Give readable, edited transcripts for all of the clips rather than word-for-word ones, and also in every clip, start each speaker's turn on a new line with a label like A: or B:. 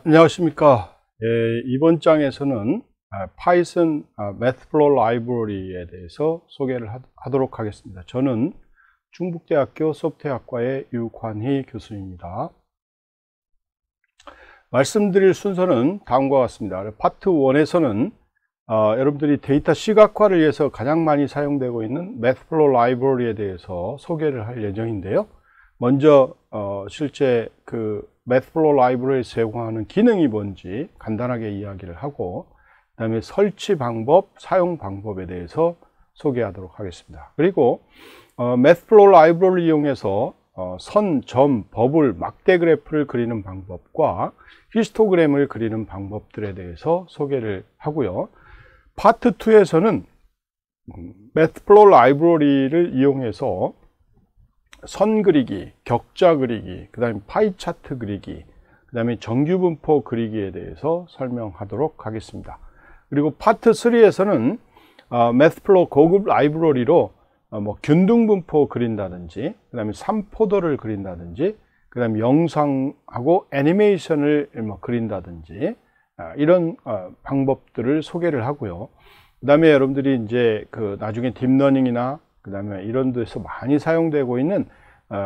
A: 안녕하십니까. 이번 장에서는 파이썬 매트플로우 라이브러리에 대해서 소개를 하도록 하겠습니다. 저는 충북대학교 소프트웨어학과의 유관희 교수입니다. 말씀드릴 순서는 다음과 같습니다. 파트 1에서는 여러분들이 데이터 시각화를 위해서 가장 많이 사용되고 있는 매트플로우 라이브러리에 대해서 소개를 할 예정인데요. 먼저 실제 그 매트플로우 라이브러리에서 제공하는 기능이 뭔지 간단하게 이야기를 하고, 그 다음에 설치 방법, 사용 방법에 대해서 소개하도록 하겠습니다. 그리고 매트플로우 라이브러리를 이용해서 선, 점, 버블, 막대 그래프를 그리는 방법과 히스토그램을 그리는 방법들에 대해서 소개를 하고요. 파트 2에서는 매트플로우 라이브러리를 이용해서 선 그리기, 격자 그리기, 그 다음에 파이 차트 그리기, 그 다음에 정규분포 그리기에 대해서 설명하도록 하겠습니다. 그리고 파트 3에서는 매트플로우 고급 라이브러리로 균등분포 그린다든지, 그 다음에 3포더를 그린다든지, 그 다음에 영상하고 애니메이션을 그린다든지, 이런 방법들을 소개를 하고요. 그 다음에 여러분들이 이제 나중에 딥러닝이나 그 다음에 이런 데서 많이 사용되고 있는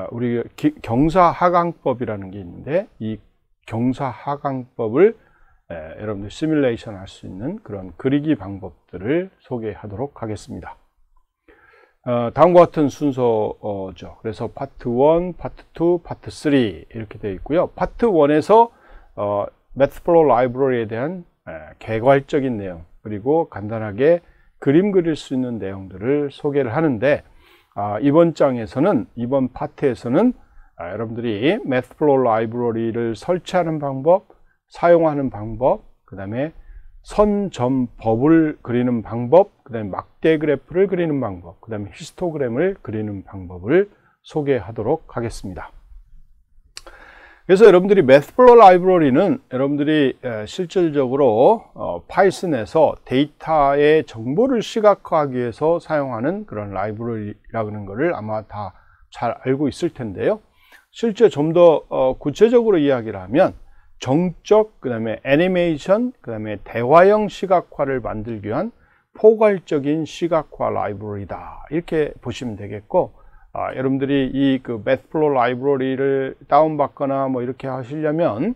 A: 우리 경사하강법이라는 게 있는데, 이 경사하강법을 여러분들 시뮬레이션 할 수 있는 그런 그리기 방법들을 소개하도록 하겠습니다. 다음과 같은 순서죠. 그래서 파트 1, 파트 2, 파트 3 이렇게 되어 있고요. 파트 1에서 매트플로우 라이브러리에 대한 개괄적인 내용, 그리고 간단하게 그림 그릴 수 있는 내용들을 소개를 하는데, 이번 장에서는, 이번 파트에서는 여러분들이 매트플로우 라이브러리를 설치하는 방법, 사용하는 방법, 그 다음에 선, 점, 버블 그리는 방법, 그 다음에 막대 그래프를 그리는 방법, 그 다음에 히스토그램을 그리는 방법을 소개하도록 하겠습니다. 그래서 여러분들이 매트플로우 라이브러리는 여러분들이 실질적으로 파이썬에서 데이터의 정보를 시각화하기 위해서 사용하는 그런 라이브러리라는 것을 아마 다 잘 알고 있을 텐데요. 실제 좀 더 구체적으로 이야기를 하면 정적, 그 다음에 애니메이션, 그 다음에 대화형 시각화를 만들기 위한 포괄적인 시각화 라이브러리다, 이렇게 보시면 되겠고, 여러분들이 이 매트플로우 라이브러리를 다운받거나 이렇게 하시려면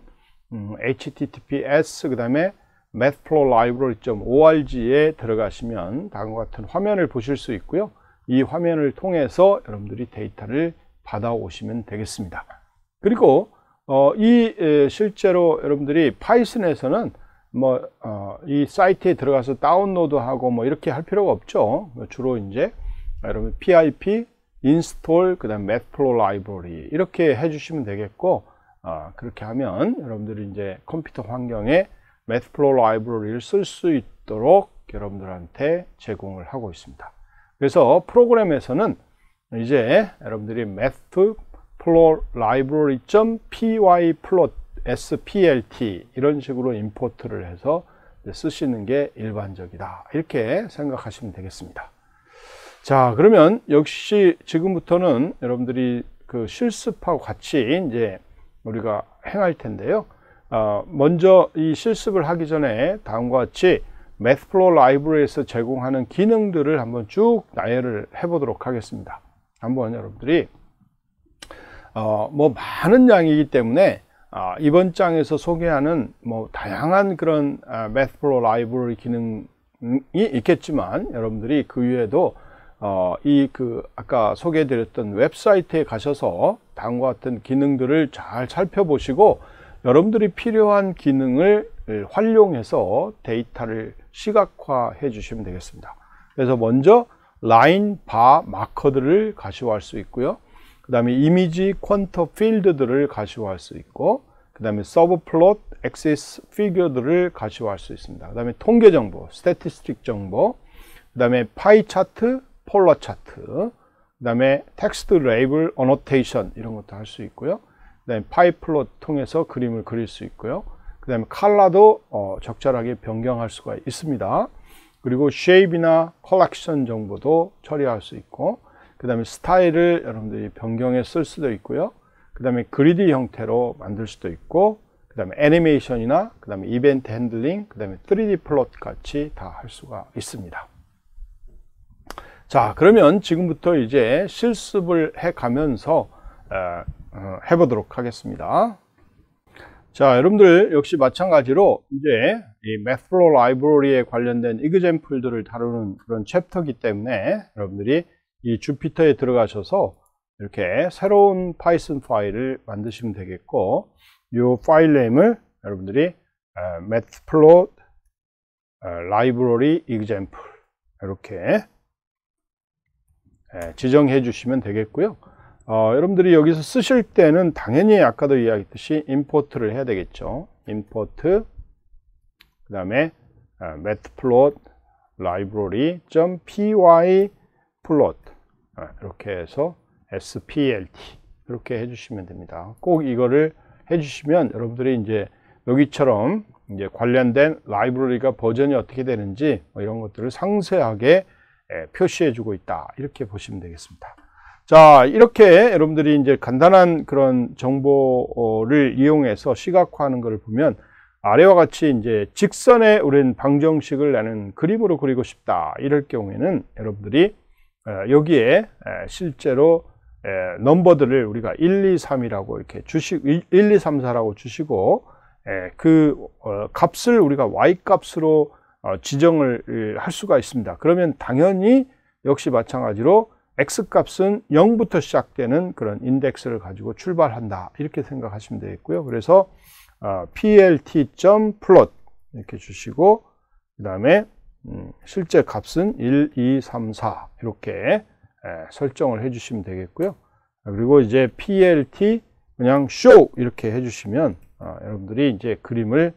A: https 그 다음에 matplolibrary.org에 들어가시면 다음과 같은 화면을 보실 수 있고요. 이 화면을 통해서 여러분들이 데이터를 받아오시면 되겠습니다. 그리고 실제로 여러분들이 파이썬에서는 이 사이트에 들어가서 다운로드하고 이렇게 할 필요가 없죠. 주로 이제 여러분 pip 인스톨, 그 다음 매트플로우 라이브러리 이렇게 해주시면 되겠고, 그렇게 하면 여러분들이 이제 컴퓨터 환경에 매트플로우 라이브러리를 쓸 수 있도록 여러분들한테 제공을 하고 있습니다. 그래서 프로그램에서는 이제 여러분들이 매트플로우 library.py/splt 이런 식으로 임포트를 해서 쓰시는 게 일반적이다, 이렇게 생각하시면 되겠습니다. 자, 그러면 역시 지금부터는 여러분들이 실습하고 같이 이제 우리가 행할 텐데요. 먼저 이 실습을 하기 전에 다음과 같이 매트플로우 라이브러리에서 제공하는 기능들을 한번 쭉 나열을 해보도록 하겠습니다. 한번 여러분들이 많은 양이기 때문에 이번 장에서 소개하는 다양한 그런 매트플로우 라이브러리 기능이 있겠지만, 여러분들이 그 외에도 아까 소개해드렸던 웹사이트에 가셔서 다음과 같은 기능들을 잘 살펴보시고, 여러분들이 필요한 기능을 활용해서 데이터를 시각화해 주시면 되겠습니다. 그래서 먼저 라인, 바, 마커들을 가시화할 수 있고요. 그 다음에 이미지, 퀀터 필드들을 가시화할 수 있고, 그 다음에 서브 플롯, 엑시스 피규어들을 가시화할 수 있습니다. 그 다음에 통계 정보, 스태티스틱 정보, 그 다음에 파이 차트, 폴러 차트, 그 다음에 텍스트 레이블 어노테이션 이런 것도 할 수 있고요. 그 다음에 파이 플롯 통해서 그림을 그릴 수 있고요. 그 다음에 컬러도 적절하게 변경할 수가 있습니다. 그리고 쉐입이나 컬렉션 정보도 처리할 수 있고, 그 다음에 스타일을 여러분들이 변경해 쓸 수도 있고요. 그 다음에 그리드 형태로 만들 수도 있고, 그 그 다음에 애니메이션이나 그 다음에 이벤트 핸들링, 그 다음에 3D 플롯 같이 다 할 수가 있습니다. 자, 그러면 지금부터 이제 실습을 해 가면서 해보도록 하겠습니다. 자, 여러분들 역시 마찬가지로 이제 이 Mathflow 라이브러리에 관련된 example들을 다루는 그런 챕터이기 때문에 여러분들이 이 주피터에 들어가셔서 이렇게 새로운 파이썬 파일을 만드시면 되겠고, 이 파일 네임을 여러분들이 Matplotlib library example 이렇게 지정해 주시면 되겠고요. 여러분들이 여기서 쓰실 때는 당연히 아까도 이야기했듯이 import를 해야 되겠죠. import 그 다음에 matplotlib library.pyplot 이렇게 해서 splt 이렇게 해주시면 됩니다. 꼭 이거를 해주시면 여러분들이 이제 여기처럼 이제 관련된 라이브러리가 버전이 어떻게 되는지 이런 것들을 상세하게 표시해 주고 있다, 이렇게 보시면 되겠습니다. 자, 이렇게 여러분들이 이제 간단한 그런 정보를 이용해서 시각화하는 것을 보면 아래와 같이 이제 직선에 우리는 방정식을 나는 그림으로 그리고 싶다, 이럴 경우에는 여러분들이 여기에 실제로 넘버들을 우리가 1, 2, 3이라고 이렇게 1, 2, 3, 4라고 주시고 그 값을 우리가 y 값으로 지정을 할 수가 있습니다. 그러면 당연히 역시 마찬가지로 x 값은 0부터 시작되는 그런 인덱스를 가지고 출발한다, 이렇게 생각하시면 되겠고요. 그래서 plt.plot 이렇게 주시고 그 다음에 실제 값은 1, 2, 3, 4 이렇게 설정을 해 주시면 되겠고요. 그리고 이제 plt 그냥 show 이렇게 해 주시면 여러분들이 이제 그림을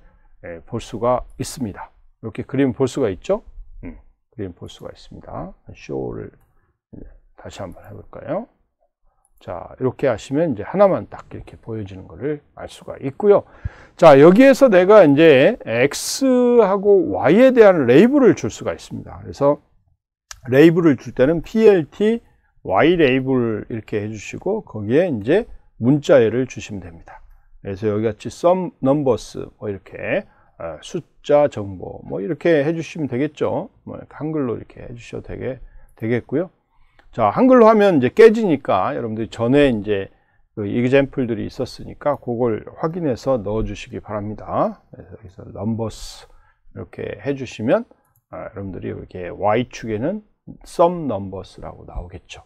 A: 볼 수가 있습니다. 이렇게 그림 볼 수가 있죠? 그림 볼 수가 있습니다. show를 다시 한번 해볼까요? 자, 이렇게 하시면 이제 하나만 딱 이렇게 보여지는 것을 알 수가 있고요. 자, 여기에서 내가 이제 x하고 y에 대한 레이블을 줄 수가 있습니다. 그래서 레이블을 줄 때는 plt y 레이블 이렇게 해주시고 거기에 이제 문자열을 주시면 됩니다. 그래서 여기 같이 sum numbers 뭐 이렇게 숫자 정보 뭐 이렇게 해주시면 되겠죠. 뭐 한글로 이렇게 해주셔도 되겠고요. 자, 한글로 하면 이제 깨지니까 여러분들이 전에 이제 그 example들이 있었으니까 그걸 확인해서 넣어 주시기 바랍니다. 그래서 여기서 numbers 이렇게 해주시면 여러분들이 이렇게 y축에는 sum numbers라고 나오겠죠.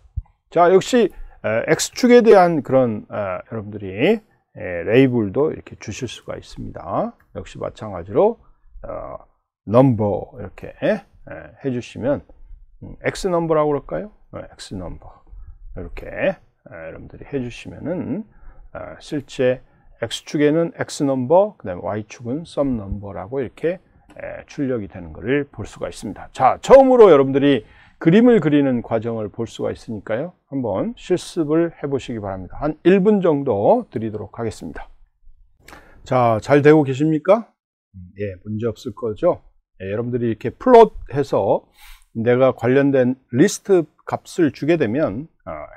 A: 자, 역시 x축에 대한 그런 여러분들이 레이블도 이렇게 주실 수가 있습니다. 역시 마찬가지로 number 이렇게 해주시면 x number라고 그럴까요? x number 이렇게 여러분들이 해주시면은 실제 x축에는 x number, 그 다음에 y축은 sum number라고 이렇게 출력이 되는 것을 볼 수가 있습니다. 자, 처음으로 여러분들이 그림을 그리는 과정을 볼 수가 있으니까요. 한번 실습을 해 보시기 바랍니다. 한 1분 정도 드리도록 하겠습니다. 자, 잘 되고 계십니까? 예, 문제 없을 거죠. 예, 여러분들이 이렇게 플롯해서 내가 관련된 리스트 값을 주게 되면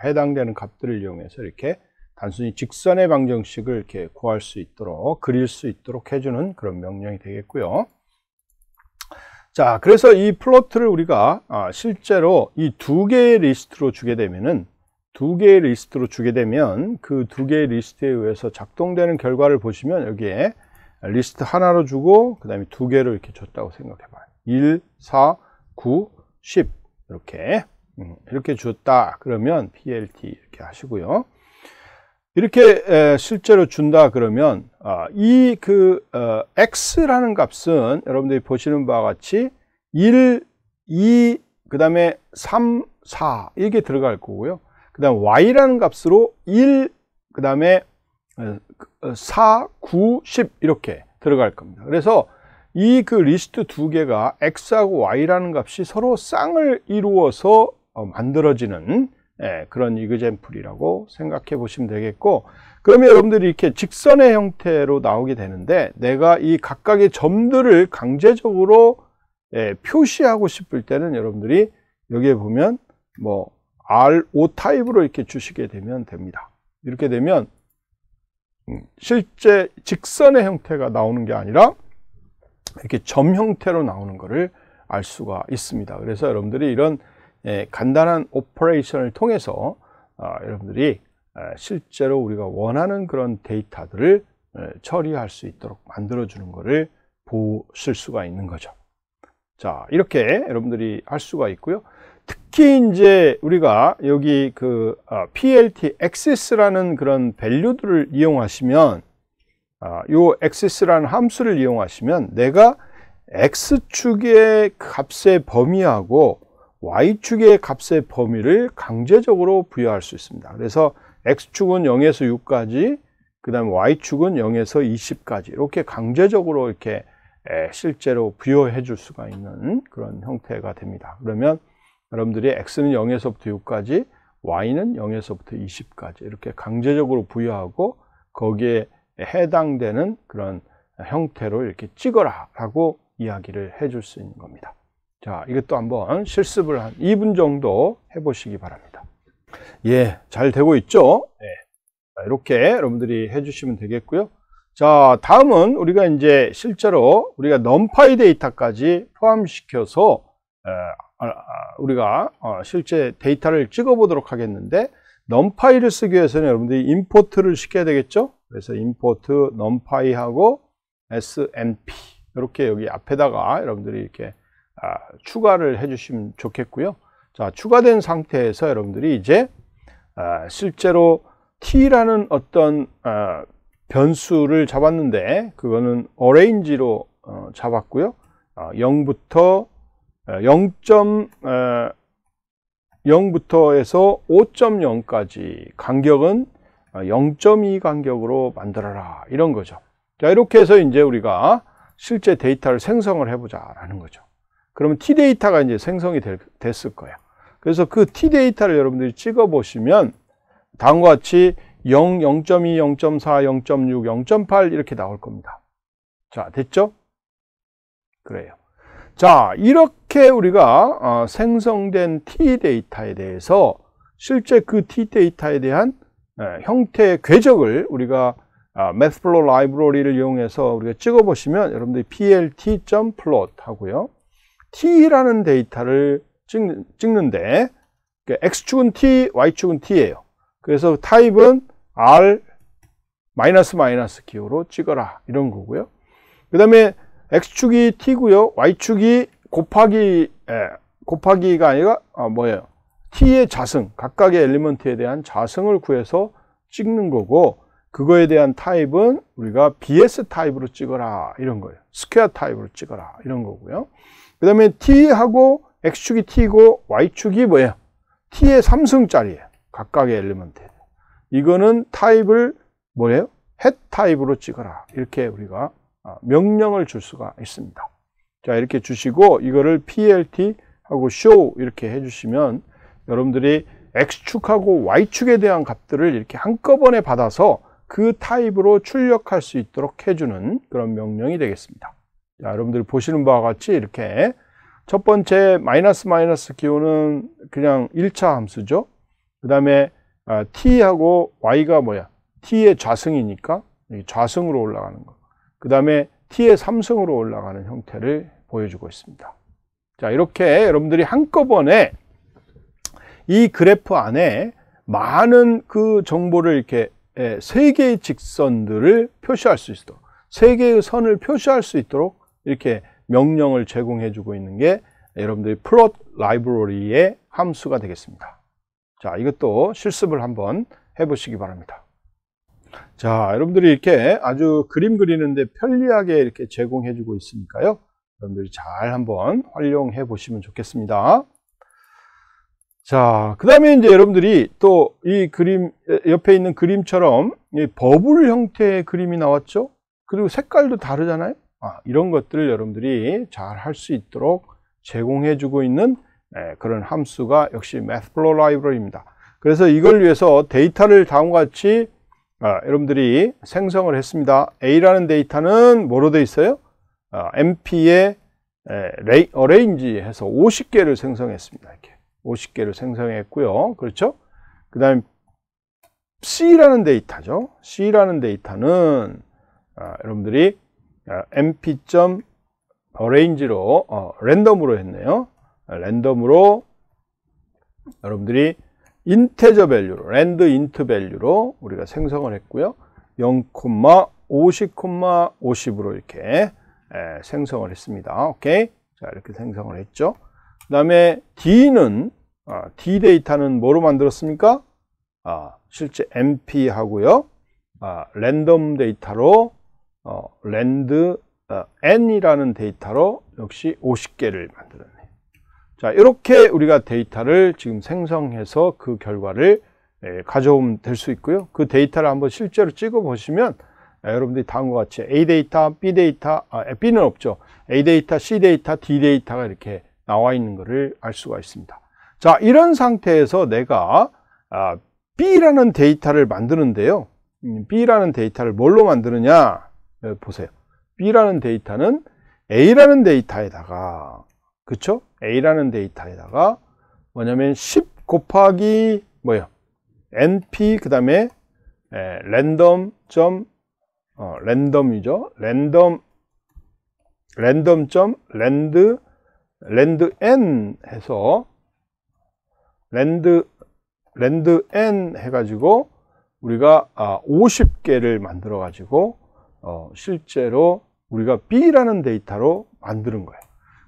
A: 해당되는 값들을 이용해서 이렇게 단순히 직선의 방정식을 이렇게 구할 수 있도록, 그릴 수 있도록 해주는 그런 명령이 되겠고요. 자, 그래서 이 플로트를 우리가 실제로 이 두 개의 리스트로 주게 되면은 그 두 개의 리스트에 의해서 작동되는 결과를 보시면 여기에 리스트 하나로 주고 그 다음에 두 개로 이렇게 줬다고 생각해 봐요. 1, 4, 9, 10 이렇게 줬다 그러면 plt 이렇게 하시고요. 이렇게 실제로 준다 그러면 x라는 값은 여러분들이 보시는 바와 같이 1, 2, 그 다음에 3, 4 이게 들어갈 거고요. 그 다음 y라는 값으로 1, 그 다음에 4, 9, 10 이렇게 들어갈 겁니다. 그래서 이 그 리스트 두 개가 x하고 y라는 값이 서로 쌍을 이루어서 만들어지는 그런 example이라고 생각해 보시면 되겠고, 그러면 여러분들이 이렇게 직선의 형태로 나오게 되는데 내가 이 각각의 점들을 강제적으로 표시하고 싶을 때는 여러분들이 여기에 보면 뭐 R5 타입으로 이렇게 주시게 되면 됩니다. 이렇게 되면 실제 직선의 형태가 나오는 게 아니라 이렇게 점 형태로 나오는 것을 알 수가 있습니다. 그래서 여러분들이 이런 간단한 오퍼레이션을 통해서 여러분들이 실제로 우리가 원하는 그런 데이터들을 처리할 수 있도록 만들어주는 것을 보실 수가 있는 거죠. 자, 이렇게 여러분들이 할 수가 있고요. 특히 이제 우리가 여기 그 PLT axis라는 그런 밸류들을 이용하시면 요 axis라는 함수를 이용하시면 내가 x축의 값의 범위하고 y축의 값의 범위를 강제적으로 부여할 수 있습니다. 그래서 x축은 0에서 6까지, 그 다음에 y축은 0에서 20까지 이렇게 강제적으로 이렇게 실제로 부여해 줄 수가 있는 그런 형태가 됩니다. 그러면 여러분들이 x는 0에서부터 6까지, y는 0에서부터 20까지 이렇게 강제적으로 부여하고 거기에 해당되는 그런 형태로 이렇게 찍어라 라고 이야기를 해 줄 수 있는 겁니다. 자, 이것도 한번 실습을 한 2분 정도 해 보시기 바랍니다. 예, 잘 되고 있죠? 네. 자, 이렇게 여러분들이 해 주시면 되겠고요. 자, 다음은 우리가 이제 실제로 우리가 numpy 데이터까지 포함시켜서 우리가 실제 데이터를 찍어 보도록 하겠는데, numpy를 쓰기 위해서는 여러분들이 import를 시켜야 되겠죠? 그래서 import numpy하고 smp 이렇게 여기 앞에다가 여러분들이 이렇게 추가를 해 주시면 좋겠고요. 자, 추가된 상태에서 여러분들이 이제 실제로 t라는 어떤 변수를 잡았는데 그거는 arrange로 잡았고요. 0부터 0부터 해서 5.0까지 간격은 0.2 간격으로 만들어라 이런 거죠. 자, 이렇게 해서 이제 우리가 실제 데이터를 생성을 해보자 라는 거죠. 그러면 t 데이터가 이제 생성이 됐을 거예요. 그래서 그 t 데이터를 여러분들이 찍어 보시면 다음과 같이 0, 0.2, 0.4, 0.6, 0.8 이렇게 나올 겁니다. 자, 됐죠? 그래요. 자, 이렇게 우리가 생성된 t 데이터에 대해서 실제 그 t 데이터에 대한 형태의 궤적을 우리가 Mathflow 라이브러리를 이용해서 우리가 찍어 보시면 여러분들이 plt.plot 하고요. t라는 데이터를 찍는데 x축은 t, y축은 t예요. 그래서 타입은 r 기호로 찍어라 이런 거고요. 그 다음에 x축이 t고요. y축이 곱하기가 아니라 뭐예요? t의 자승, 각각의 엘리먼트에 대한 자승을 구해서 찍는 거고, 그거에 대한 타입은 우리가 bs 타입으로 찍어라 이런 거예요. 스퀘어 타입으로 찍어라 이런 거고요. 그 다음에 t하고 x축이 t고 y축이 뭐예요? t의 3승짜리예요. 각각의 엘리먼트에. 이거는 타입을 뭐예요? head 타입으로 찍어라. 이렇게 우리가 명령을 줄 수가 있습니다. 자, 이렇게 주시고 이거를 plt하고 show 이렇게 해주시면 여러분들이 x축하고 y축에 대한 값들을 이렇게 한꺼번에 받아서 그 타입으로 출력할 수 있도록 해주는 그런 명령이 되겠습니다. 자, 여러분들이 보시는 바와 같이 이렇게 첫 번째 마이너스 기호는 그냥 1차 함수죠. 그 다음에 t하고 y가 뭐야? t의 좌승이니까 좌승으로 올라가는 거. 그 다음에 t의 3승으로 올라가는 형태를 보여주고 있습니다. 자, 이렇게 여러분들이 한꺼번에 이 그래프 안에 많은 그 정보를 이렇게 3개의 직선들을 표시할 수 있도록, 3개의 선을 표시할 수 있도록 이렇게 명령을 제공해 주고 있는 게 여러분들이 플롯 라이브러리의 함수가 되겠습니다. 자, 이것도 실습을 한번 해보시기 바랍니다. 자, 여러분들이 이렇게 아주 그림 그리는데 편리하게 이렇게 제공해 주고 있으니까요. 여러분들이 잘 한번 활용해 보시면 좋겠습니다. 자, 그 다음에 이제 여러분들이 또 이 그림, 옆에 있는 그림처럼 이 버블 형태의 그림이 나왔죠? 그리고 색깔도 다르잖아요? 이런 것들을 여러분들이 잘 할 수 있도록 제공해 주고 있는 그런 함수가 역시 Mathflow 라이브러리입니다. 그래서 이걸 위해서 데이터를 다음과 같이 여러분들이 생성을 했습니다. A라는 데이터는 뭐로 되어 있어요? MP에 arrange 해서 50개를 생성했습니다. 이렇게 50개를 생성했고요. 그렇죠? 그 다음에 C라는 데이터죠. C라는 데이터는 여러분들이 mp.arrange로 랜덤으로 했네요. 랜덤으로 여러분들이 인테저 밸류로 랜드 인트 밸류로 우리가 생성을 했고요. 0, 50, 50으로 이렇게 생성을 했습니다. 오케이. 자, 이렇게 생성을 했죠. 그 다음에 D는 D 데이터는 뭐로 만들었습니까? 실제 MP 하고요. 랜덤 데이터로 랜드 N이라는 데이터로 역시 50개를 만들었네요. 자, 이렇게 우리가 데이터를 지금 생성해서 그 결과를 가져오면 될 수 있고요. 그 데이터를 한번 실제로 찍어 보시면 여러분들이 다음과 같이 A 데이터, B 데이터, B는 없죠. A 데이터, C 데이터, D 데이터가 이렇게 나와 있는 것을 알 수가 있습니다. 자, 이런 상태에서 내가 B라는 데이터를 만드는데요. B라는 데이터를 뭘로 만드느냐? 보세요. B라는 데이터는 A라는 데이터에다가, 그쵸? A라는 데이터에다가 뭐냐면 10 곱하기 뭐예요? NP 그 다음에 랜덤이죠. 랜드 N 해서 랜드 N 해가지고 우리가 50개를 만들어 가지고 실제로 우리가 B라는 데이터로 만드는 거예요.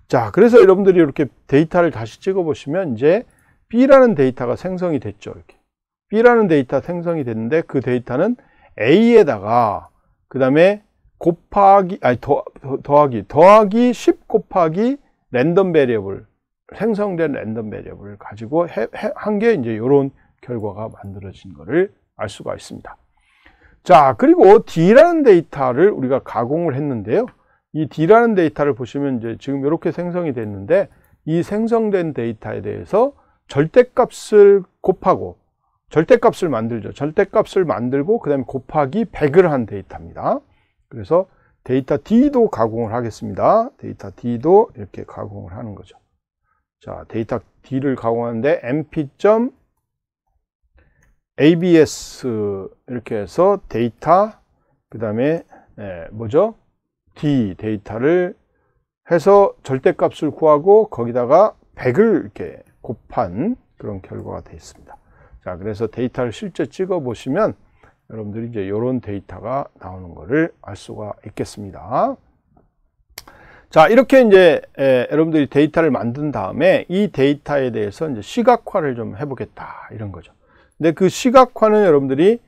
A: 자, 그래서 여러분들이 이렇게 데이터를 다시 찍어 보시면 이제 B라는 데이터가 생성이 됐죠. 이렇게 B라는 데이터 생성이 됐는데 그 데이터는 A에다가 그 다음에 더하기 10 곱하기 랜덤 베리어블, 생성된 랜덤 베리어블을 가지고 한 게 이제 이런 결과가 만들어진 것을 알 수가 있습니다. 자, 그리고 D라는 데이터를 우리가 가공을 했는데요. 이 D라는 데이터를 보시면 이제 지금 이렇게 생성이 됐는데 이 생성된 데이터에 대해서 절대값을 곱하고 절대값을 만들죠. 절대값을 만들고 그 다음에 곱하기 100을 한 데이터입니다. 그래서 데이터 D도 가공을 하겠습니다. 데이터 D도 이렇게 가공을 하는 거죠. 자, 데이터 D를 가공하는데 mp.abs 이렇게 해서 데이터 그 다음에 뭐죠? D 데이터를 해서 절대값을 구하고 거기다가 100을 이렇게 곱한 그런 결과가 되어 있습니다. 자, 그래서 데이터를 실제 찍어 보시면 여러분들이 이제 이런 데이터가 나오는 것을 알 수가 있겠습니다. 자, 이렇게 이제 여러분들이 데이터를 만든 다음에 이 데이터에 대해서 이제 시각화를 좀 해보겠다 이런 거죠. 근데 그 시각화는 여러분들이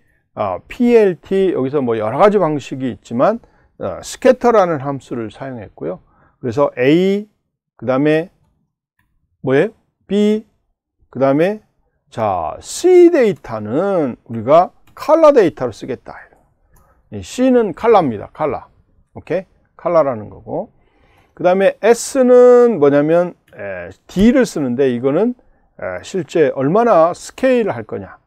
A: PLT 여기서 뭐 여러 가지 방식이 있지만 스캐터라는 함수를 사용했고요. 그래서 A 그 다음에 뭐예요? B 그 다음에 자 C 데이터는 우리가 컬러 데이터로 쓰겠다. C는 컬러입니다. 컬러. 오케이? 컬러라는 거고. 그 다음에 S는 뭐냐면 D를 쓰는데 이거는 실제 얼마나 스케일을 할 거냐.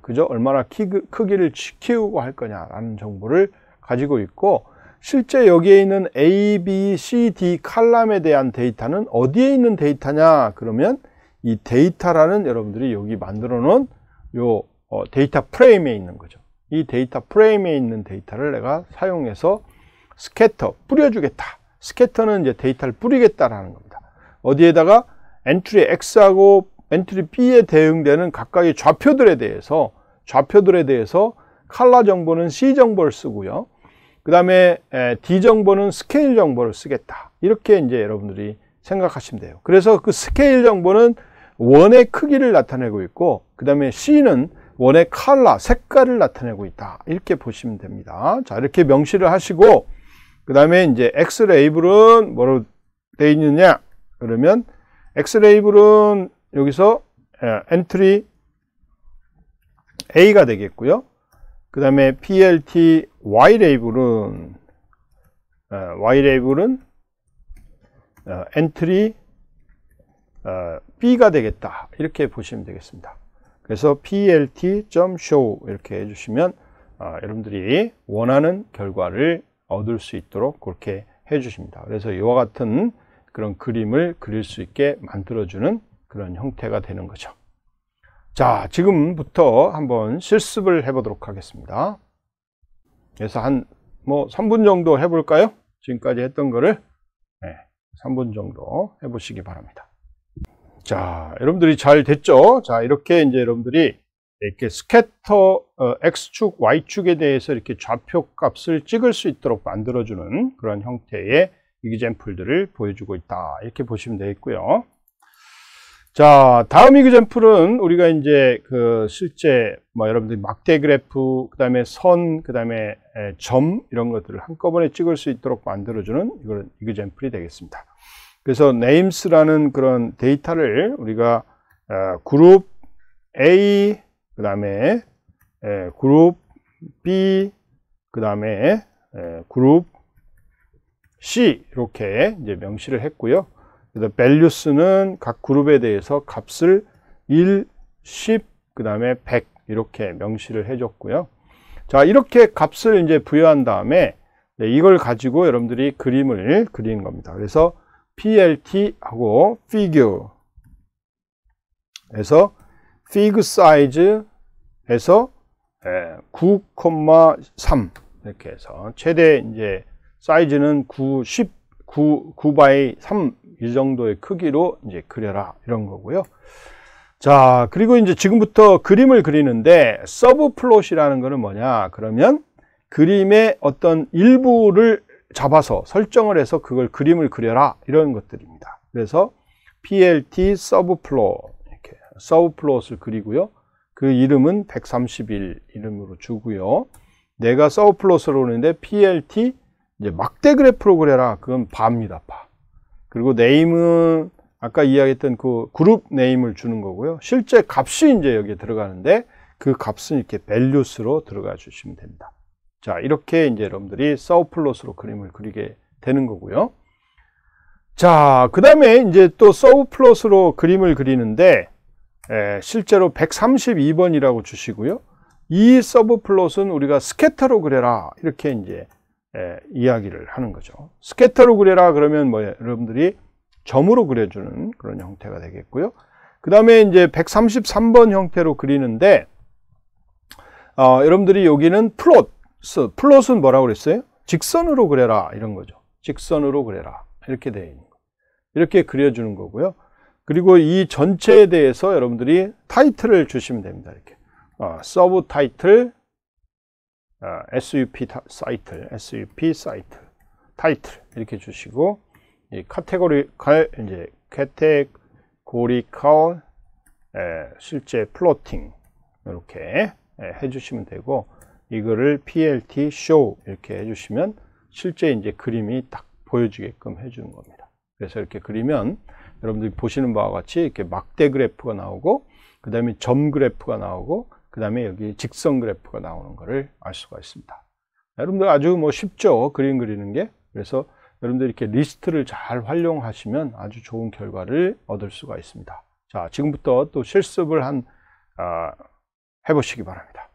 A: 그죠? 얼마나 크기를 키우고 할 거냐라는 정보를 가지고 있고 실제 여기에 있는 A, B, C, D 칼럼에 대한 데이터는 어디에 있는 데이터냐 그러면 이 데이터라는 여러분들이 여기 만들어 놓은 요 데이터 프레임에 있는 거죠. 이 데이터 프레임에 있는 데이터를 내가 사용해서 스캐터 뿌려주겠다. 스캐터는 이제 데이터를 뿌리겠다라는 겁니다. 어디에다가 엔트리 X하고 엔트리 B에 대응되는 각각의 좌표들에 대해서 컬러 정보는 C 정보를 쓰고요. 그 다음에 D 정보는 스케일 정보를 쓰겠다. 이렇게 이제 여러분들이 생각하시면 돼요. 그래서 그 스케일 정보는 원의 크기를 나타내고 있고, 그 다음에 C는 원의 컬러, 색깔을 나타내고 있다. 이렇게 보시면 됩니다. 자, 이렇게 명시를 하시고, 그 다음에 이제 X 레이블은 뭐로 되어 있느냐? 그러면 X 레이블은 여기서 엔트리 A가 되겠고요. 그 다음에 PLT Y 레이블은 엔트리 B가 되겠다. 이렇게 보시면 되겠습니다. 그래서 plt.show 이렇게 해주시면 여러분들이 원하는 결과를 얻을 수 있도록 그렇게 해주십니다. 그래서 이와 같은 그런 그림을 그릴 수 있게 만들어주는 그런 형태가 되는 거죠. 자, 지금부터 한번 실습을 해보도록 하겠습니다. 그래서 한 3분 정도 해볼까요? 지금까지 했던 거를 3분 정도 해보시기 바랍니다. 자, 여러분들이 잘 됐죠? 자, 이렇게 이제 여러분들이 이렇게 스캐터 X축, Y축에 대해서 이렇게 좌표 값을 찍을 수 있도록 만들어주는 그런 형태의 이그젬플들을 보여주고 있다. 이렇게 보시면 되겠고요. 자, 다음 이그젬플은 우리가 이제 실제 여러분들이 막대 그래프, 그 다음에 선, 그 다음에 점 이런 것들을 한꺼번에 찍을 수 있도록 만들어주는 이런 이그젬플이 되겠습니다. 그래서 names라는 그런 데이터를 우리가 그룹 A, 그 다음에 그룹 B, 그 다음에 그룹 C 이렇게 이제 명시를 했고요. 그래서 values는 각 그룹에 대해서 값을 1, 10, 그 다음에 100 이렇게 명시를 해줬고요. 자, 이렇게 값을 이제 부여한 다음에 이걸 가지고 여러분들이 그림을 그리는 겁니다. 그래서 plt하고 figure 에서 fig size 에서 9,3 이렇게 해서 최대 이제 사이즈는 9 by 3 이 정도의 크기로 이제 그려라 이런 거고요. 자, 그리고 이제 지금부터 그림을 그리는데 서브 플롯이라는 거는 뭐냐? 그러면 그림의 어떤 일부를 잡아서 설정을 해서 그걸 그림을 그려라 이런 것들입니다. 그래서 plt 서브 플롯 이렇게 서브 플롯을 그리고요. 그 이름은 131 이름으로 주고요. 내가 서브 플롯을 오는데 plt 이제 막대 그래프로 그려라. 그건 바입니다. 바. 그리고 네임은 아까 이야기했던 그 그룹 네임을 주는 거고요. 실제 값이 이제 여기에 들어가는데 그 값은 이렇게 values로 들어가 주시면 됩니다. 자, 이렇게 이제 여러분들이 서브 플롯으로 그림을 그리게 되는 거고요. 자, 그 다음에 이제 또 서브 플롯으로 그림을 그리는데 실제로 132번이라고 주시고요. 이 서브 플롯은 우리가 스캐터로 그려라 이렇게 이제 이야기를 하는 거죠. 스캐터로 그려라 그러면 여러분들이 점으로 그려주는 그런 형태가 되겠고요. 그 다음에 이제 133번 형태로 그리는데 여러분들이 여기는 플롯은 뭐라고 그랬어요? 직선으로 그려라 이런 거죠. 직선으로 그려라 이렇게 되어 있는 거. 이렇게 그려주는 거고요. 그리고 이 전체에 대해서 여러분들이 타이틀을 주시면 됩니다. 이렇게 서브 타이틀 SUP 사이트 타이틀 이렇게 주시고 이 카테고리칼 이제 카테고리칼 실제 플로팅 이렇게 해주시면 되고 이거를 plt show 이렇게 해주시면 실제 이제 그림이 딱 보여지게끔 해주는 겁니다. 그래서 이렇게 그리면 여러분들이 보시는 바와 같이 이렇게 막대 그래프가 나오고 그 다음에 점 그래프가 나오고 그 다음에 여기 직선 그래프가 나오는 것을 알 수가 있습니다. 여러분들 아주 쉽죠? 그림 그리는 게. 그래서 여러분들 이렇게 리스트를 잘 활용하시면 아주 좋은 결과를 얻을 수가 있습니다. 자, 지금부터 또 실습을 해보시기 바랍니다.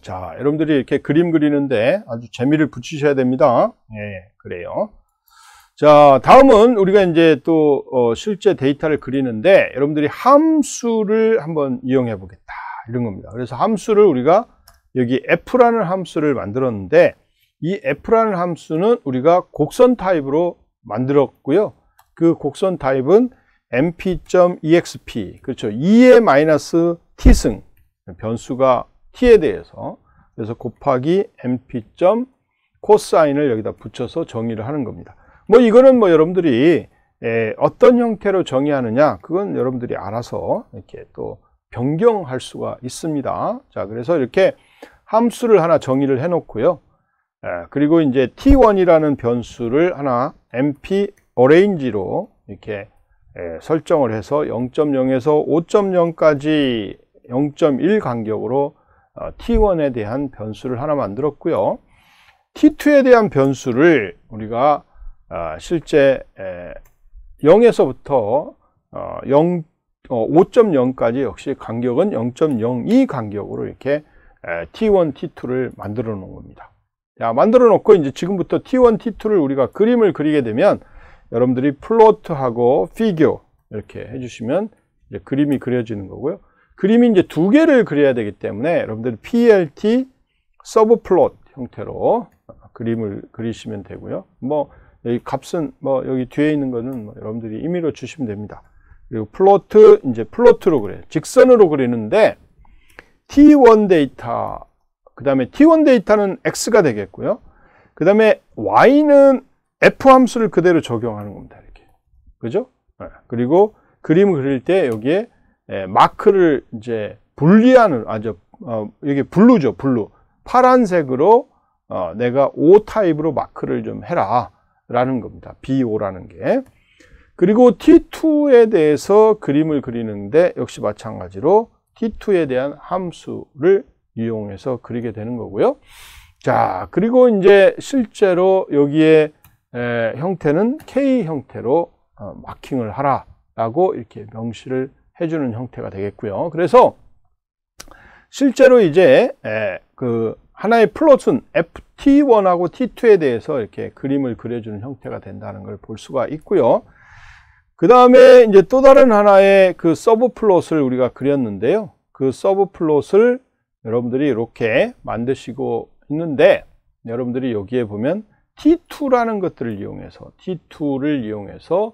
A: 자, 여러분들이 이렇게 그림 그리는데 아주 재미를 붙이셔야 됩니다. 예, 그래요. 자, 다음은 우리가 이제 또 실제 데이터를 그리는데 여러분들이 함수를 한번 이용해 보겠다. 이런 겁니다. 그래서 함수를 우리가 여기 f라는 함수를 만들었는데 이 f라는 함수는 우리가 곡선 타입으로 만들었고요. 그 곡선 타입은 mp.exp 그렇죠. 2의 마이너스 t승 변수가 t에 대해서 그래서 곱하기 mp. 코사인을 여기다 붙여서 정의를 하는 겁니다. 이거는 여러분들이 어떤 형태로 정의하느냐 그건 여러분들이 알아서 이렇게 또 변경할 수가 있습니다. 자, 그래서 이렇게 함수를 하나 정의를 해 놓고요. 그리고 이제 t1이라는 변수를 하나 mp arrange로 이렇게 설정을 해서 0.0에서 5.0까지 0.1 간격으로 t1에 대한 변수를 하나 만들었고요. t2에 대한 변수를 우리가 실제 0에서부터 5.0까지 역시 간격은 0.02 간격으로 이렇게 T1, T2를 만들어 놓은 겁니다. 자, 만들어 놓고 이제 지금부터 T1, T2를 우리가 그림을 그리게 되면 여러분들이 플로트하고 피규어 이렇게 해주시면 이제 그림이 그려지는 거고요. 그림이 이제 두 개를 그려야 되기 때문에 여러분들이 PLT 서브플롯 형태로 그림을 그리시면 되고요. 뭐 여기 값은 뭐 여기 뒤에 있는 거는 뭐 여러분들이 임의로 주시면 됩니다. 그리고 플로트 이제 플로트로 그래요. 직선으로 그리는데 T1 데이터, 그 다음에 T1 데이터는 X가 되겠고요. 그 다음에 Y는 F 함수를 그대로 적용하는 겁니다. 이렇게. 그죠? 그리고 그림을 그릴 때 여기에 마크를 이제 분리하는, 이게 블루죠, 블루. 파란색으로 내가 O 타입으로 마크를 좀 해라. 라는 겁니다. BO라는 게. 그리고 T2에 대해서 그림을 그리는데 역시 마찬가지로 T2에 대한 함수를 이용해서 그리게 되는 거고요. 자, 그리고 이제 실제로 여기에 형태는 K 형태로 마킹을 하라라고 이렇게 명시를 해주는 형태가 되겠고요. 그래서 실제로 이제 그 하나의 플롯은 T1하고 T2에 대해서 이렇게 그림을 그려주는 형태가 된다는 걸 볼 수가 있고요. 그 다음에 이제 또 다른 하나의 그 서브 플롯을 우리가 그렸는데요. 그 서브 플롯을 여러분들이 이렇게 만드시고 있는데, 여러분들이 여기에 보면 T2라는 것들을 이용해서, T2를 이용해서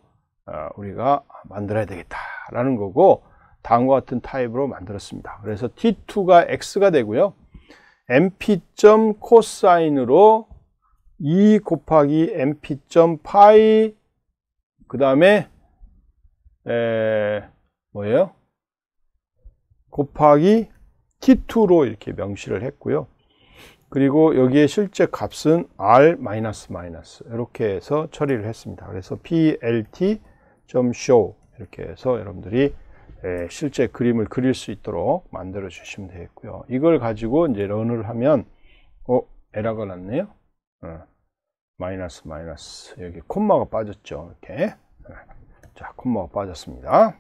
A: 우리가 만들어야 되겠다라는 거고, 다음과 같은 타입으로 만들었습니다. 그래서 T2가 X가 되고요. np. 코사인으로 2 곱하기 np.파이, 그 다음에 뭐예요? 곱하기 T2로 이렇게 명시를 했고요. 그리고 여기에 실제 값은 R-, 이렇게 해서 처리를 했습니다. 그래서 plt.show 이렇게 해서 여러분들이 실제 그림을 그릴 수 있도록 만들어 주시면 되겠고요. 이걸 가지고 이제 런을 하면 에러가 났네요. 마이너스 여기 콤마가 빠졌죠. 이렇게. 자, 콤마가 빠졌습니다.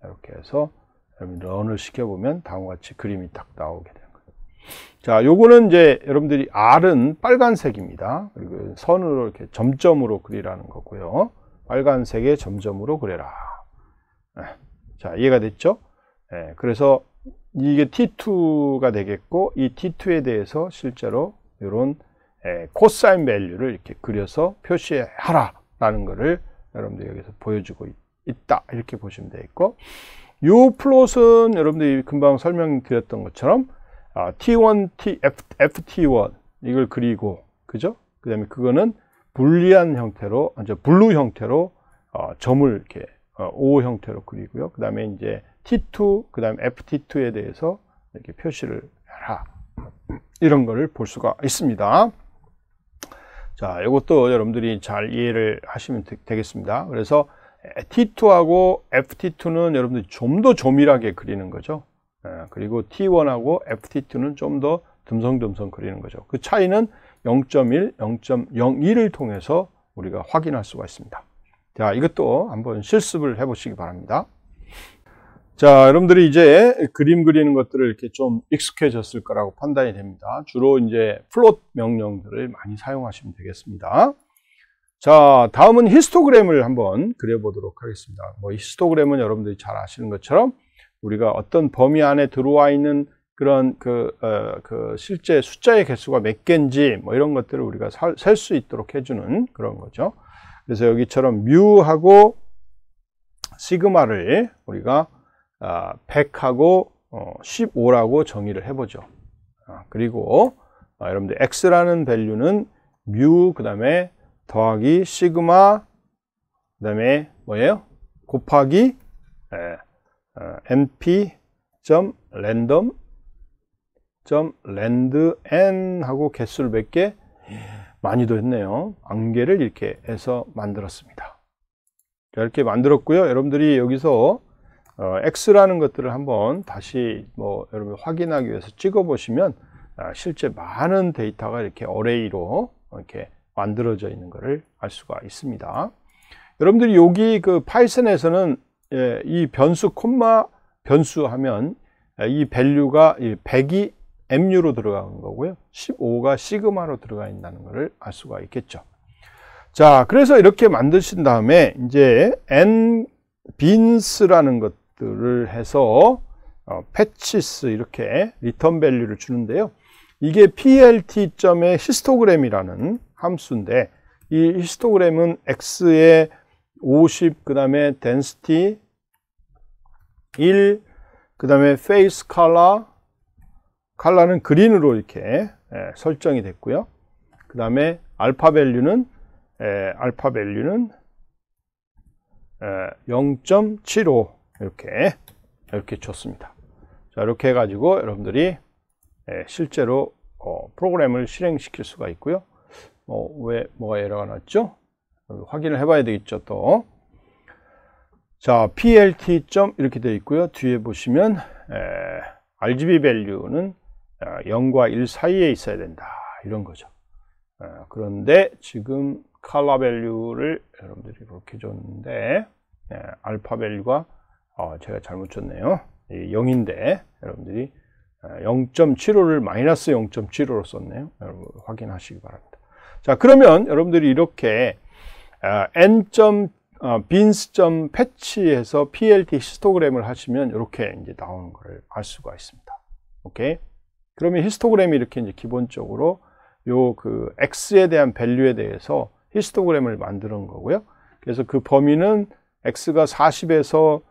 A: 이렇게 해서 런을 시켜보면 다음과 같이 그림이 딱 나오게 되는 거예요. 자, 요거는 이제 여러분들이 R은 빨간색입니다. 그리고 선으로 이렇게 점점으로 그리라는 거고요. 빨간색의 점점으로 그려라. 자, 이해가 됐죠? 그래서 이게 T2가 되겠고, 이 T2에 대해서 실제로 이런 코사인 밸류를 이렇게 그려서 표시하라라는 것을 여러분들 여기서 보여주고 있다. 이렇게 보시면 되겠고, 이 플롯은 여러분들이 금방 설명드렸던 것처럼 T1, FT1 이걸 그리고, 그죠? 그 다음에 그거는 불리한 형태로, 블루 형태로 점을 이렇게 O 형태로 그리고요. 그 다음에 이제 T2, 그 다음에 FT2에 대해서 이렇게 표시를 해라. 이런 거를 볼 수가 있습니다. 자, 이것도 여러분들이 잘 이해를 하시면 되겠습니다. 그래서 T2하고 FT2는 여러분들이 좀 더 조밀하게 그리는 거죠. 그리고 T1하고 FT2는 좀 더 듬성듬성 그리는 거죠. 그 차이는 0.1, 0.01을 통해서 우리가 확인할 수가 있습니다. 자, 이것도 한번 실습을 해보시기 바랍니다. 자, 여러분들이 이제 그림 그리는 것들을 이렇게 좀 익숙해졌을 거라고 판단이 됩니다. 주로 이제 플롯 명령들을 많이 사용하시면 되겠습니다. 자, 다음은 히스토그램을 한번 그려보도록 하겠습니다. 뭐 히스토그램은 여러분들이 잘 아시는 것처럼 우리가 어떤 범위 안에 들어와 있는 그런 실제 숫자의 개수가 몇 개인지 뭐 이런 것들을 우리가 셀 수 있도록 해주는 그런 거죠. 그래서 여기처럼 뮤하고 시그마를 우리가 100하고 15라고 정의를 해보죠. 그리고 여러분들 x라는 밸류는 뮤, 그 다음에 더하기 시그마, 그 다음에 뭐예요? 곱하기 np.random.length 하고 개수를 몇 개? 많이도 했네요. 안개를 이렇게 해서 만들었습니다. 자, 이렇게 만들었고요. 여러분들이 여기서 x라는 것들을 한번 다시 여러분 확인하기 위해서 찍어 보시면 실제 많은 데이터가 이렇게 어레이로 이렇게 만들어져 있는 것을 알 수가 있습니다. 여러분들이 여기 그 파이썬에서는 이 변수 콤마 변수 하면 이 밸류가 100이 MU로 들어가는 거고요. 15가 시그마로 들어가 있다는 것을 알 수가 있겠죠. 자, 그래서 이렇게 만드신 다음에 이제 nbins 라는 것들을 해서 패치스 이렇게 리턴 밸류를 주는데요. 이게 plt.의 히스토그램이라는 함수인데, 이 히스토그램은 x에 50, 그 다음에 density 1, 그 다음에 face color, 컬러는 그린으로 이렇게 설정이 됐고요. 그 다음에 알파 밸류는 0.75 이렇게 줬습니다. 자, 이렇게 해가지고 여러분들이 실제로 프로그램을 실행시킬 수가 있고요. 왜 뭐가 에러가 났죠? 확인을 해봐야 되겠죠. 또 자, plt. 이렇게 되어 있고요. 뒤에 보시면 RGB 밸류는 0과 1 사이에 있어야 된다, 이런 거죠. 그런데 지금 컬러 밸류를 여러분들이 이렇게 줬는데 알파 밸류가 제가 잘못 줬네요. 0인데 여러분들이 0.75를 마이너스 0.75로 썼네요. 여러분 확인하시기 바랍니다. 자, 그러면 여러분들이 이렇게 beans.patch에서 plt 히스토그램을 하시면 이렇게 이제 나오는 것을 알 수가 있습니다. 오케이. 그러면 히스토그램이 이렇게 이제 기본적으로 요 그 x에 대한 밸류에 대해서 히스토그램을 만드는 거고요. 그래서 그 범위는 x가 40에서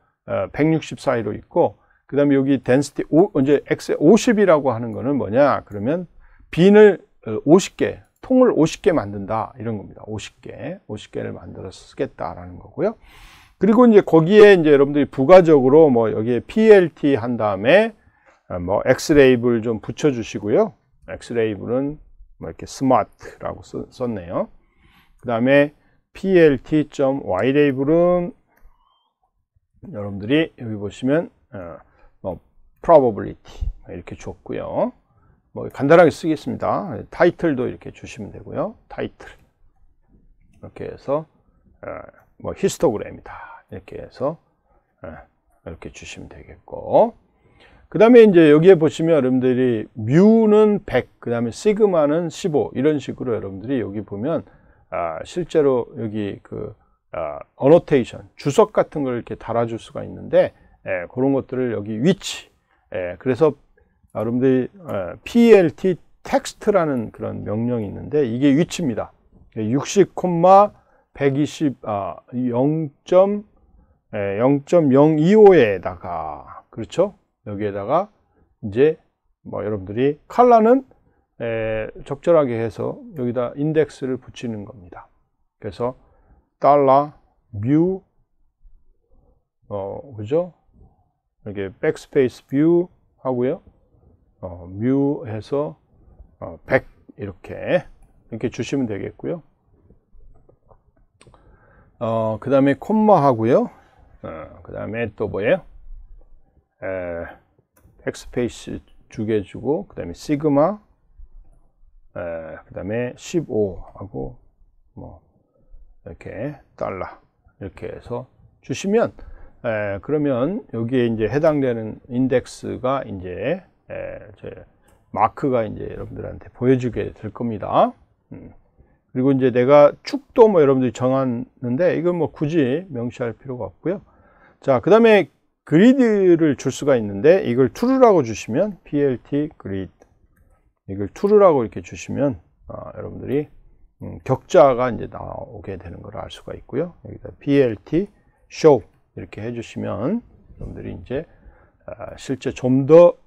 A: 160 사이로 있고, 그 다음에 여기 density 이제 x에 50이라고 하는 거는 뭐냐 그러면 빈을 50개, 통을 50개 만든다, 이런 겁니다. 50개를 만들어서 쓰겠다라는 거고요. 그리고 이제 거기에 이제 여러분들이 부가적으로 뭐 여기에 plt 한 다음에 뭐 x레이블 좀 붙여 주시고요. x레이블은 뭐 이렇게 smart라고 썼네요. 그 다음에 plt.y레이블은 여러분들이 여기 보시면 뭐 probability 이렇게 줬고요. 뭐 간단하게 쓰겠습니다. 타이틀도 이렇게 주시면 되고요. 타이틀 이렇게 해서 뭐 히스토그램이다, 이렇게 해서 이렇게 주시면 되겠고, 그 다음에 이제 여기에 보시면 여러분들이 뮤는 100, 그 다음에 시그마는 15, 이런 식으로 여러분들이 여기 보면 실제로 여기 그 어노테이션, 주석 같은 걸 이렇게 달아줄 수가 있는데, 그런 것들을 여기 위치, 그래서 여러분들이 plt 텍스트라는 그런 명령이 있는데, 이게 위치입니다. 60, 120, 0.025에다가, 그렇죠? 여기에다가 이제 뭐 여러분들이 컬러는 적절하게 해서 여기다 인덱스를 붙이는 겁니다. 그래서 $뮤 그죠? 이렇게 백스페이스 뷰 하고요. 뮤 해서 100 이렇게 주시면 되겠고요. 그 다음에 콤마 하고요. 그 다음에 또 뭐예요? 백스페이스 2개 주고, 그 다음에 시그마, 그 다음에 15 하고 뭐 이렇게 $, 이렇게 해서 주시면, 그러면 여기에 이제 해당되는 인덱스가 이제 마크가 이제 여러분들한테 보여주게 될 겁니다. 그리고 이제 내가 축도 뭐 여러분들이 정하는데, 이건 뭐 굳이 명시할 필요가 없고요. 자, 그 다음에 그리드를 줄 수가 있는데, 이걸 true라고 주시면 plt grid, 이걸 true라고 이렇게 주시면 여러분들이 격자가 이제 나오게 되는 걸 알 수가 있고요. 여기다 plt show 이렇게 해주시면 여러분들이 이제 실제 좀 더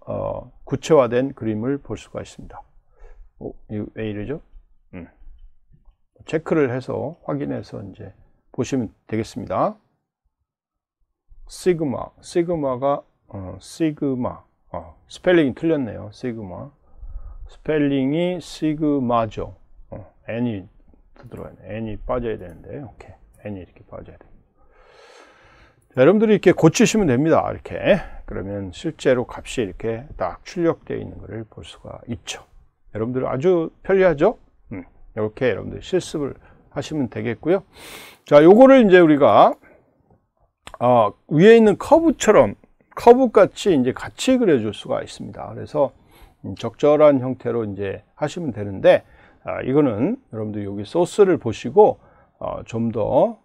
A: 구체화된 그림을 볼 수가 있습니다. 이거 왜 이러죠? 체크를 해서 확인해서 이제 보시면 되겠습니다. 시그마가 시그마, 스펠링이 틀렸네요. 시그마 스펠링이 시그마죠. n이 들어가야 돼. n이 빠져야 되는데, 오케이, n이 이렇게 빠져야 돼. 여러분들이 이렇게 고치시면 됩니다. 이렇게. 그러면 실제로 값이 이렇게 딱 출력되어 있는 것을 볼 수가 있죠. 여러분들 아주 편리하죠? 이렇게 여러분들 실습을 하시면 되겠고요. 자, 요거를 이제 우리가 위에 있는 커브처럼 커브 같이 이제 같이 그려줄 수가 있습니다. 그래서 적절한 형태로 이제 하시면 되는데, 이거는 여러분들 여기 소스를 보시고 좀 더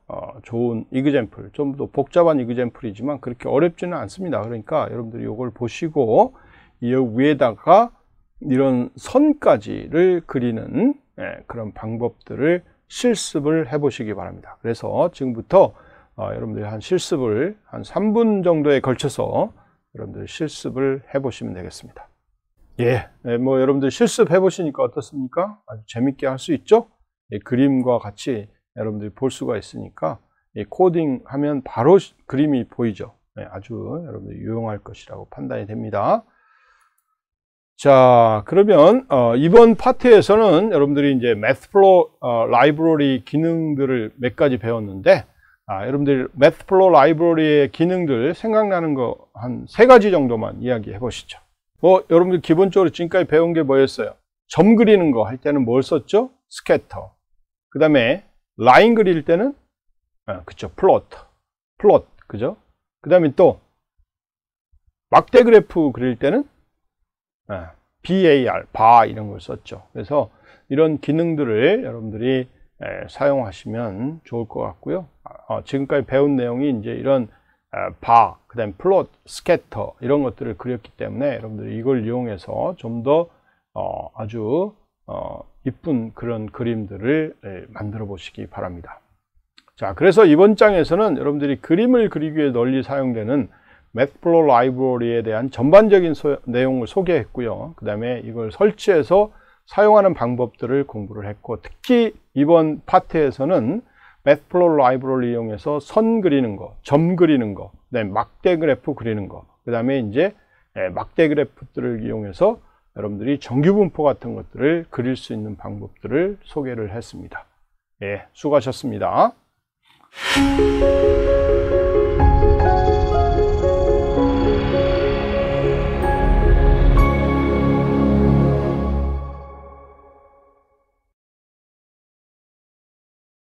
A: 좋은 이그젬플, 좀 더 복잡한 이그젬플이지만 그렇게 어렵지는 않습니다. 그러니까 여러분들이 이걸 보시고 이 위에다가 이런 선까지를 그리는 그런 방법들을 실습을 해 보시기 바랍니다. 그래서 지금부터 여러분들이 한 실습을 한 3분 정도에 걸쳐서 여러분들 실습을 해 보시면 되겠습니다. 뭐 여러분들 실습해 보시니까 어떻습니까? 아주 재밌게 할 수 있죠? 그림과 같이 여러분들이 볼 수가 있으니까 코딩 하면 바로 그림이 보이죠? 아주 여러분들 유용할 것이라고 판단이 됩니다. 자, 그러면 이번 파트에서는 여러분들이 이제 매트플로우 라이브러리 기능들을 몇 가지 배웠는데, 여러분들 매트플로우 라이브러리의 기능들 생각나는 거 한 3가지 정도만 이야기해 보시죠. 여러분들 기본적으로 지금까지 배운 게 뭐였어요? 점 그리는 거 할 때는 뭘 썼죠? 스캐터. 그 다음에 라인 그릴 때는 그쵸, 플롯, 그죠? 그 다음에 또 막대 그래프 그릴 때는 bar, 바 이런 걸 썼죠. 그래서 이런 기능들을 여러분들이 사용하시면 좋을 것 같고요. 지금까지 배운 내용이 이제 이런 바, 그 다음에 플롯, 스캐터 이런 것들을 그렸기 때문에 여러분들이 이걸 이용해서 좀 더 아주 이쁜 그런 그림들을 만들어 보시기 바랍니다. 자, 그래서 이번 장에서는 여러분들이 그림을 그리기 위해 널리 사용되는 매트플로우 라이브러리에 대한 전반적인 내용을 소개했고요. 그 다음에 이걸 설치해서 사용하는 방법들을 공부를 했고, 특히 이번 파트에서는 매트플로우 라이브러리 이용해서 선 그리는 거, 점 그리는 거, 그다음에 막대 그래프 그리는 거, 그 다음에 이제 막대 그래프들을 이용해서 여러분들이 정규분포 같은 것들을 그릴 수 있는 방법들을 소개를 했습니다. 수고하셨습니다.